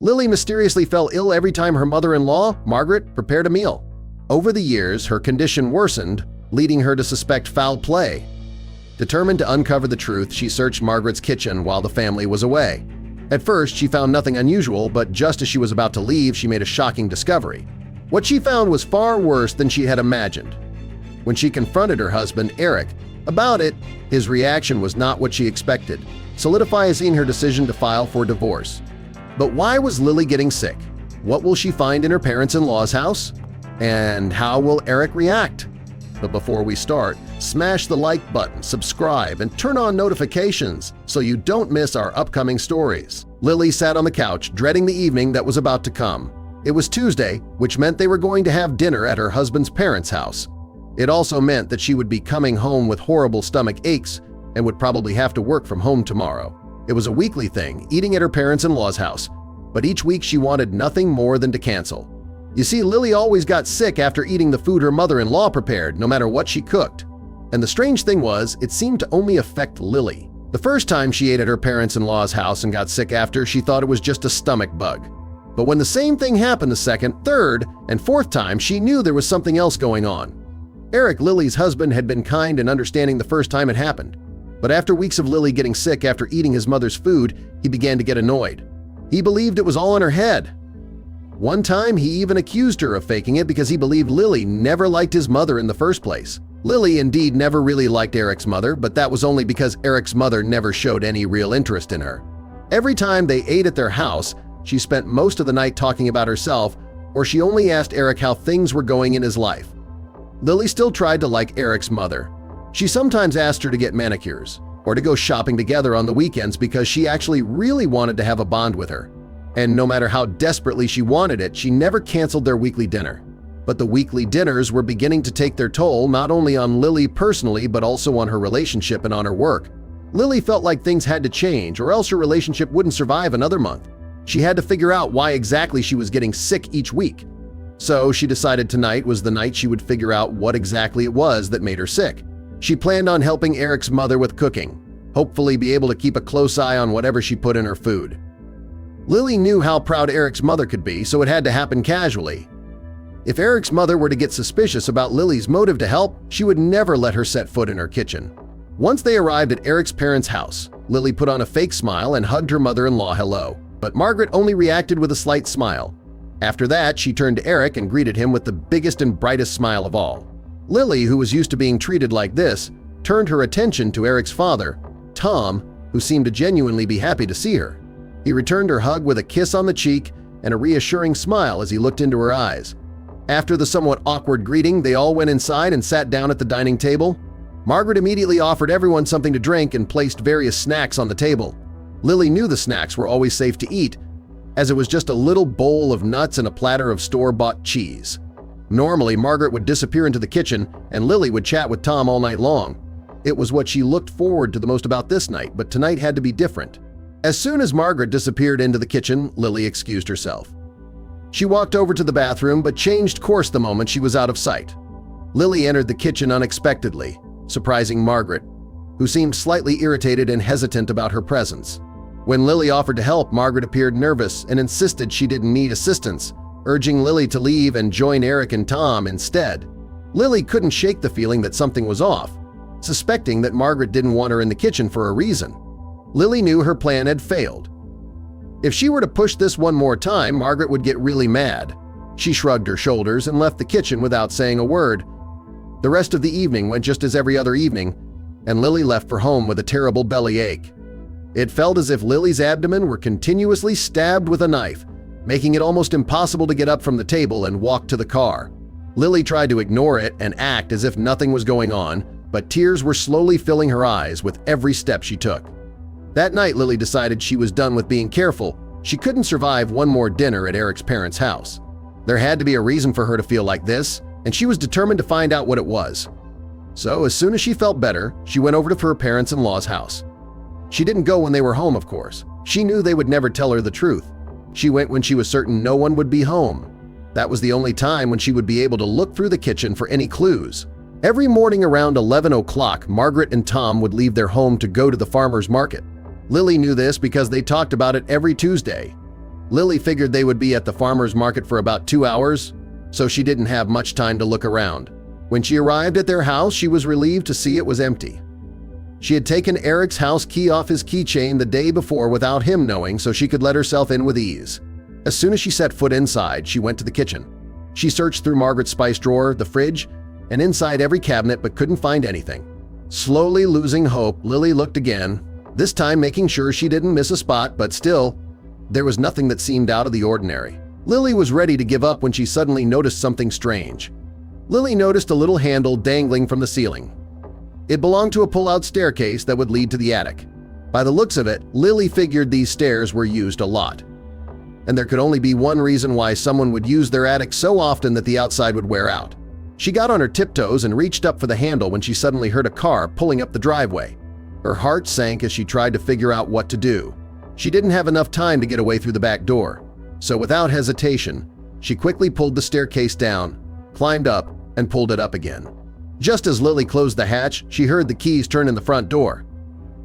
Lilly mysteriously fell ill every time her mother-in-law, Margaret, prepared a meal. Over the years, her condition worsened, leading her to suspect foul play. Determined to uncover the truth, she searched Margaret's kitchen while the family was away. At first, she found nothing unusual, but just as she was about to leave, she made a shocking discovery. What she found was far worse than she had imagined. When she confronted her husband, Eric, about it, his reaction was not what she expected, solidifying her decision to file for divorce. But why was Lilly getting sick? What will she find in her parents-in-law's house? And how will Eric react? But before we start, smash the like button, subscribe, and turn on notifications so you don't miss our upcoming stories. Lilly sat on the couch, dreading the evening that was about to come. It was Tuesday, which meant they were going to have dinner at her husband's parents' house. It also meant that she would be coming home with horrible stomach aches and would probably have to work from home tomorrow. It was a weekly thing, eating at her parents-in-law's house, but each week she wanted nothing more than to cancel. You see, Lilly always got sick after eating the food her mother-in-law prepared, no matter what she cooked. And the strange thing was, it seemed to only affect Lilly. The first time she ate at her parents-in-law's house and got sick after, she thought it was just a stomach bug. But when the same thing happened the second, third, and fourth time, she knew there was something else going on. Eric, Lilly's husband, had been kind and understanding the first time it happened. But after weeks of Lilly getting sick after eating his mother's food, he began to get annoyed. He believed it was all in her head. One time, he even accused her of faking it because he believed Lilly never liked his mother in the first place. Lilly indeed never really liked Eric's mother, but that was only because Eric's mother never showed any real interest in her. Every time they ate at their house, she spent most of the night talking about herself, or she only asked Eric how things were going in his life. Lilly still tried to like Eric's mother. She sometimes asked her to get manicures or to go shopping together on the weekends because she actually really wanted to have a bond with her. And no matter how desperately she wanted it, she never canceled their weekly dinner. But the weekly dinners were beginning to take their toll not only on Lilly personally but also on her relationship and on her work. Lilly felt like things had to change or else her relationship wouldn't survive another month. She had to figure out why exactly she was getting sick each week. So she decided tonight was the night she would figure out what exactly it was that made her sick. She planned on helping Eric's mother with cooking, hopefully be able to keep a close eye on whatever she put in her food. Lilly knew how proud Eric's mother could be, so it had to happen casually. If Eric's mother were to get suspicious about Lilly's motive to help, she would never let her set foot in her kitchen. Once they arrived at Eric's parents' house, Lilly put on a fake smile and hugged her mother-in-law hello, but Margaret only reacted with a slight smile. After that, she turned to Eric and greeted him with the biggest and brightest smile of all. Lilly, who was used to being treated like this, turned her attention to Eric's father, Tom, who seemed to genuinely be happy to see her. He returned her hug with a kiss on the cheek and a reassuring smile as he looked into her eyes. After the somewhat awkward greeting, they all went inside and sat down at the dining table. Margaret immediately offered everyone something to drink and placed various snacks on the table. Lilly knew the snacks were always safe to eat, as it was just a little bowl of nuts and a platter of store-bought cheese. Normally, Margaret would disappear into the kitchen and Lilly would chat with Tom all night long. It was what she looked forward to the most about this night, but tonight had to be different. As soon as Margaret disappeared into the kitchen, Lilly excused herself. She walked over to the bathroom but changed course the moment she was out of sight. Lilly entered the kitchen unexpectedly, surprising Margaret, who seemed slightly irritated and hesitant about her presence. When Lilly offered to help, Margaret appeared nervous and insisted she didn't need assistance, urging Lilly to leave and join Eric and Tom instead. Lilly couldn't shake the feeling that something was off, suspecting that Margaret didn't want her in the kitchen for a reason. Lilly knew her plan had failed. If she were to push this one more time, Margaret would get really mad. She shrugged her shoulders and left the kitchen without saying a word. The rest of the evening went just as every other evening, and Lilly left for home with a terrible bellyache. It felt as if Lilly's abdomen were continuously stabbed with a knife, making it almost impossible to get up from the table and walk to the car. Lilly tried to ignore it and act as if nothing was going on, but tears were slowly filling her eyes with every step she took. That night, Lilly decided she was done with being careful. She couldn't survive one more dinner at Eric's parents' house. There had to be a reason for her to feel like this, and she was determined to find out what it was. So as soon as she felt better, she went over to her parents-in-law's house. She didn't go when they were home, of course. She knew they would never tell her the truth. She went when she was certain no one would be home. That was the only time when she would be able to look through the kitchen for any clues. Every morning around 11 o'clock, Margaret and Tom would leave their home to go to the farmer's market. Lilly knew this because they talked about it every Tuesday. Lilly figured they would be at the farmer's market for about 2 hours, so she didn't have much time to look around. When she arrived at their house, she was relieved to see it was empty. She had taken Eric's house key off his keychain the day before without him knowing, so she could let herself in with ease. As soon as she set foot inside, she went to the kitchen. She searched through Margaret's spice drawer, the fridge, and inside every cabinet but couldn't find anything. Slowly losing hope, Lilly looked again, this time making sure she didn't miss a spot, but still, there was nothing that seemed out of the ordinary. Lilly was ready to give up when she suddenly noticed something strange. Lilly noticed a little handle dangling from the ceiling. It belonged to a pull-out staircase that would lead to the attic. By the looks of it, Lilly figured these stairs were used a lot. And there could only be one reason why someone would use their attic so often that the outside would wear out. She got on her tiptoes and reached up for the handle when she suddenly heard a car pulling up the driveway. Her heart sank as she tried to figure out what to do. She didn't have enough time to get away through the back door. So without hesitation, she quickly pulled the staircase down, climbed up, and pulled it up again. Just as Lilly closed the hatch, she heard the keys turn in the front door.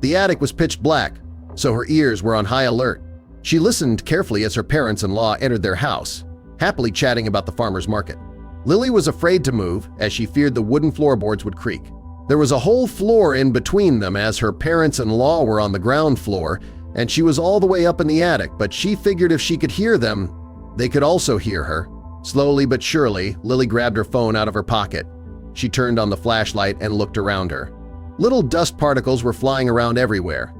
The attic was pitch black, so her ears were on high alert. She listened carefully as her parents-in-law entered their house, happily chatting about the farmer's market. Lilly was afraid to move as she feared the wooden floorboards would creak. There was a whole floor in between them as her parents-in-law were on the ground floor and she was all the way up in the attic, but she figured if she could hear them, they could also hear her. Slowly but surely, Lilly grabbed her phone out of her pocket. She turned on the flashlight and looked around her. Little dust particles were flying around everywhere.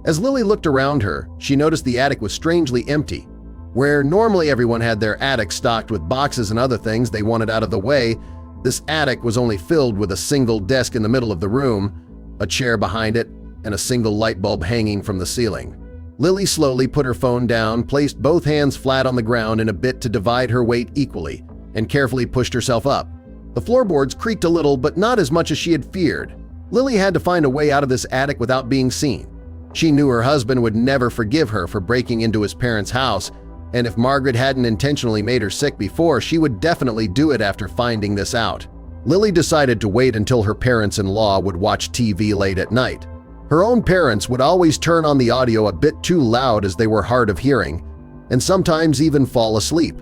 As Lilly looked around her, she noticed the attic was strangely empty. Where normally everyone had their attic stocked with boxes and other things they wanted out of the way, this attic was only filled with a single desk in the middle of the room, a chair behind it, and a single light bulb hanging from the ceiling. Lilly slowly put her phone down, placed both hands flat on the ground in a bit to divide her weight equally, and carefully pushed herself up. The floorboards creaked a little, but not as much as she had feared. Lilly had to find a way out of this attic without being seen. She knew her husband would never forgive her for breaking into his parents' house, and if Margaret hadn't intentionally made her sick before, she would definitely do it after finding this out. Lilly decided to wait until her parents-in-law would watch TV late at night. Her own parents would always turn on the audio a bit too loud as they were hard of hearing, and sometimes even fall asleep.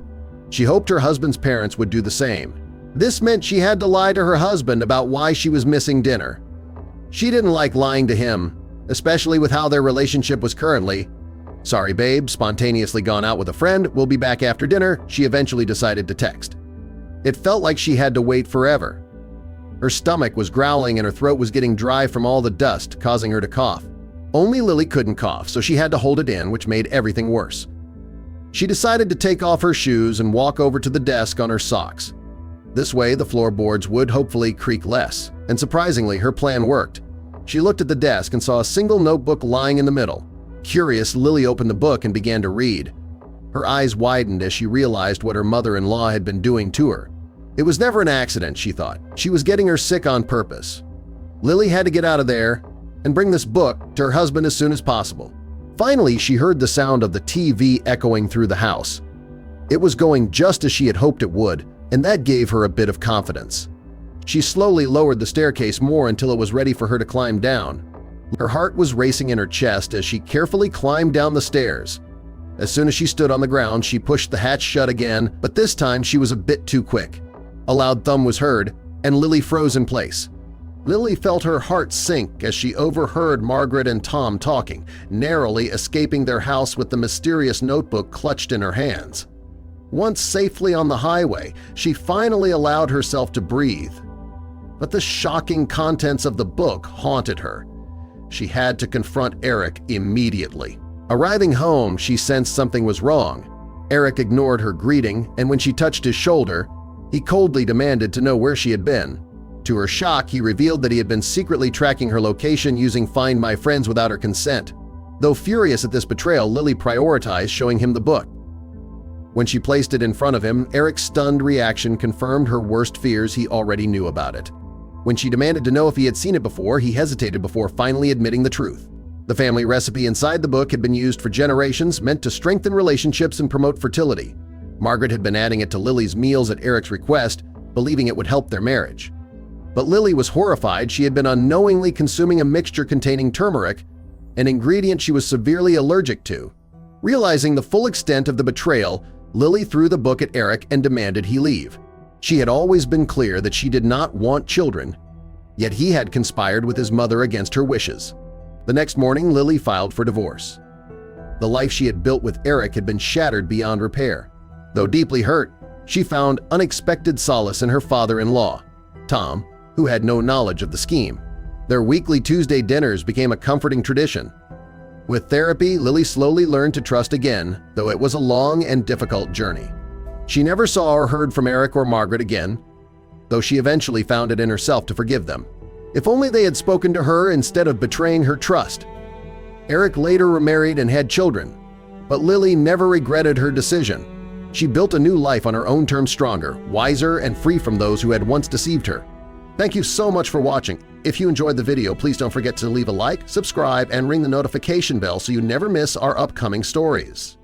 She hoped her husband's parents would do the same. This meant she had to lie to her husband about why she was missing dinner. She didn't like lying to him, especially with how their relationship was currently. "Sorry, babe, spontaneously gone out with a friend, we'll be back after dinner," she eventually decided to text. It felt like she had to wait forever. Her stomach was growling and her throat was getting dry from all the dust, causing her to cough. Only Lilly couldn't cough, so she had to hold it in, which made everything worse. She decided to take off her shoes and walk over to the desk on her socks. This way, the floorboards would hopefully creak less, and surprisingly, her plan worked. She looked at the desk and saw a single notebook lying in the middle. Curious, Lilly opened the book and began to read. Her eyes widened as she realized what her mother-in-law had been doing to her. It was never an accident, she thought. She was getting her sick on purpose. Lilly had to get out of there and bring this book to her husband as soon as possible. Finally, she heard the sound of the TV echoing through the house. It was going just as she had hoped it would, and that gave her a bit of confidence. She slowly lowered the staircase more until it was ready for her to climb down. Her heart was racing in her chest as she carefully climbed down the stairs. As soon as she stood on the ground, she pushed the hatch shut again, but this time she was a bit too quick. A loud thump was heard, and Lilly froze in place. Lilly felt her heart sink as she overheard Margaret and Tom talking, narrowly escaping their house with the mysterious notebook clutched in her hands. Once safely on the highway, she finally allowed herself to breathe. But the shocking contents of the book haunted her. She had to confront Eric immediately. Arriving home, she sensed something was wrong. Eric ignored her greeting, and when she touched his shoulder, he coldly demanded to know where she had been. To her shock, he revealed that he had been secretly tracking her location using Find My Friends without her consent. Though furious at this betrayal, Lilly prioritized showing him the book. When she placed it in front of him, Eric's stunned reaction confirmed her worst fears. He already knew about it. When she demanded to know if he had seen it before, he hesitated before finally admitting the truth. The family recipe inside the book had been used for generations, meant to strengthen relationships and promote fertility. Margaret had been adding it to Lily's meals at Eric's request, believing it would help their marriage. But Lilly was horrified. She had been unknowingly consuming a mixture containing turmeric, an ingredient she was severely allergic to. Realizing the full extent of the betrayal, Lilly threw the book at Eric and demanded he leave. She had always been clear that she did not want children, yet he had conspired with his mother against her wishes. The next morning, Lilly filed for divorce. The life she had built with Eric had been shattered beyond repair. Though deeply hurt, she found unexpected solace in her father-in-law, Tom, who had no knowledge of the scheme. Their weekly Tuesday dinners became a comforting tradition. With therapy, Lilly slowly learned to trust again, though it was a long and difficult journey. She never saw or heard from Eric or Margaret again, though she eventually found it in herself to forgive them. If only they had spoken to her instead of betraying her trust. Eric later remarried and had children, but Lilly never regretted her decision. She built a new life on her own terms, stronger, wiser, and free from those who had once deceived her. Thank you so much for watching. If you enjoyed the video, please don't forget to leave a like, subscribe, and ring the notification bell so you never miss our upcoming stories.